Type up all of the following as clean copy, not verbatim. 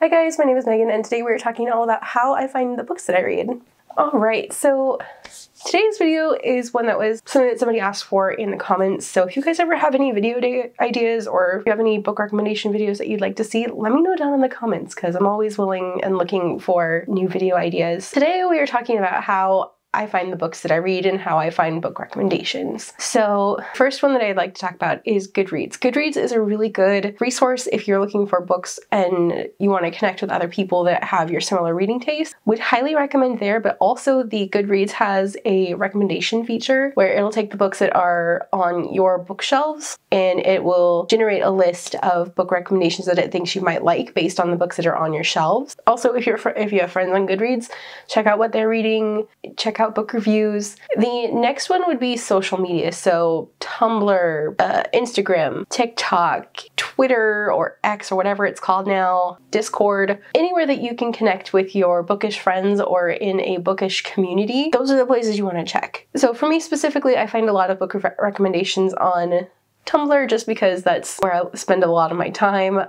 Hi guys, my name is Megan and today we're talking all about how I find the books that I read. Alright, so today's video is one that was something that somebody asked for in the comments, so if you guys ever have any video ideas or if you have any book recommendation videos that you'd like to see, let me know down in the comments because I'm always willing and looking for new video ideas. Today we are talking about how I find the books that I read and how I find book recommendations. So first one that I'd like to talk about is Goodreads. Goodreads is a really good resource if you're looking for books and you want to connect with other people that have your similar reading taste. Would highly recommend there, but also the Goodreads has a recommendation feature where it'll take the books that are on your bookshelves and it will generate a list of book recommendations that it thinks you might like based on the books that are on your shelves. Also, if you have friends on Goodreads, check out what they're reading, check out book reviews. The next one would be social media, so Tumblr, Instagram, TikTok, Twitter or X or whatever it's called now, Discord, anywhere that you can connect with your bookish friends or in a bookish community. Those are the places you want to check. So for me specifically, I find a lot of book recommendations on Tumblr just because that's where I spend a lot of my time.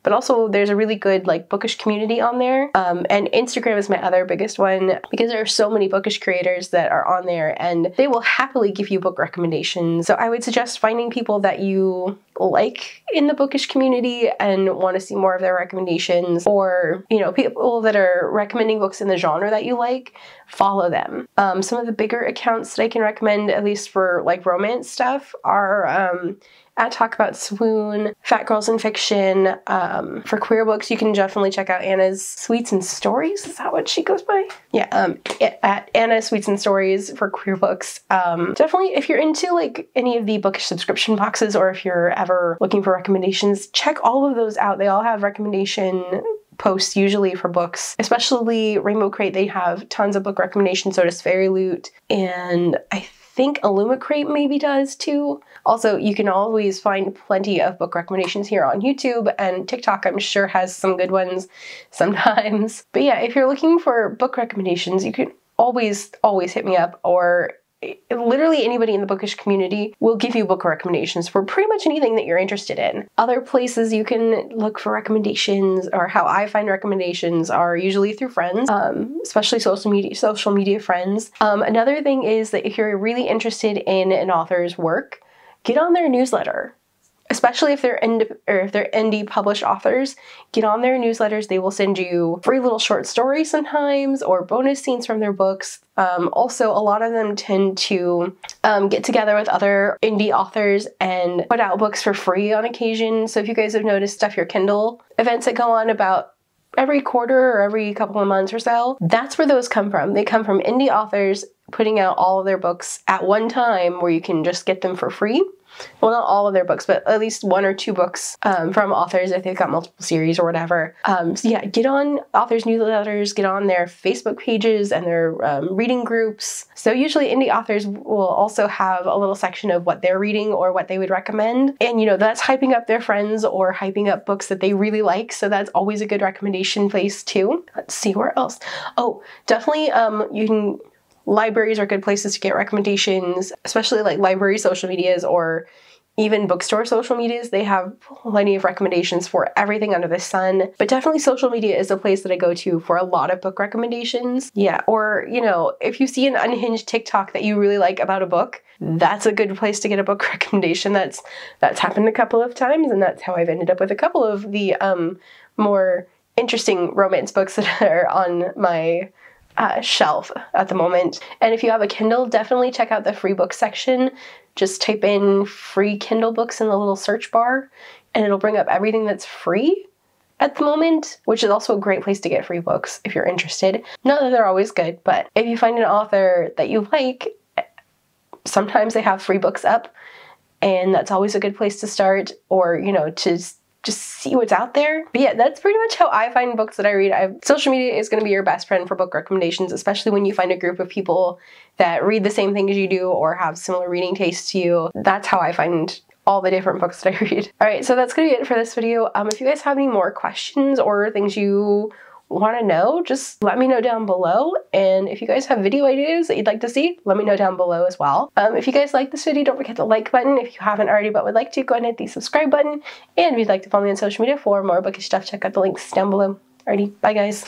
But also there's a really good bookish community on there. And Instagram is my other biggest one because there are so many bookish creators that are on there and they will happily give you book recommendations. So I would suggest finding people that you like in the bookish community and want to see more of their recommendations, or people that are recommending books in the genre that you like, follow them. Some of the bigger accounts that I can recommend, at least for romance stuff, are at Talk About Swoon, Fat Girls in Fiction. For queer books, you can definitely check out Anna's Sweets and Stories. Is that what she goes by? Yeah, at Anna Sweets and Stories for queer books. Definitely, if you're into any of the bookish subscription boxes, or if you're ever looking for recommendations, check all of those out. They all have recommendation posts usually for books, especially Rainbow Crate. They have tons of book recommendations, so does Fairy Loot, and I think Illumicrate maybe does too. Also, you can always find plenty of book recommendations here on YouTube, and TikTok I'm sure has some good ones sometimes. But yeah, if you're looking for book recommendations, you can always hit me up, or literally anybody in the bookish community will give you book recommendations for pretty much anything that you're interested in. Other places you can look for recommendations, or how I find recommendations, are usually through friends, especially social media friends. Another thing is that if you're really interested in an author's work, get on their newsletter. Especially if they're indie published authors, get on their newsletters. They will send you free little short stories sometimes, or bonus scenes from their books. Also, a lot of them tend to get together with other indie authors and put out books for free on occasion. So if you guys have noticed Stuff Your Kindle events that go on about every quarter or every couple of months or so, that's where those come from. They come from indie authors putting out all of their books at one time where you can just get them for free. Well, not all of their books, but at least one or two books from authors if they've got multiple series or whatever. So yeah, get on authors' newsletters, get on their Facebook pages and their reading groups. So usually indie authors will also have a little section of what they're reading or what they would recommend. And that's hyping up their friends or hyping up books that they really like. So that's always a good recommendation place too. Let's see, where else? Oh, definitely libraries are good places to get recommendations, especially library social medias or even bookstore social medias. They have plenty of recommendations for everything under the sun, but definitely social media is a place that I go to for a lot of book recommendations. Yeah, or if you see an unhinged TikTok that you really like about a book, that's a good place to get a book recommendation. That's happened a couple of times, and that's how I've ended up with a couple of the more interesting romance books that are on my shelf at the moment. And if you have a Kindle, definitely check out the free book section. Just type in free Kindle books in the little search bar and it'll bring up everything that's free at the moment, which is also a great place to get free books if you're interested. Not that they're always good, but if you find an author that you like, sometimes they have free books up, and that's always a good place to start, or to just see what's out there. But yeah, that's pretty much how I find books that I read. Social media is going to be your best friend for book recommendations, especially when you find a group of people that read the same thing as you do or have similar reading tastes to you. That's how I find all the different books that I read. Alright, so that's going to be it for this video. If you guys have any more questions or things you want to know, just let me know down below. And if you guys have video ideas that you'd like to see, let me know down below as well. If you guys like this video, don't forget the like button. If you haven't already but would like to, go ahead and hit the subscribe button. And if you'd like to follow me on social media for more bookish stuff, check out the links down below. Alrighty, bye guys.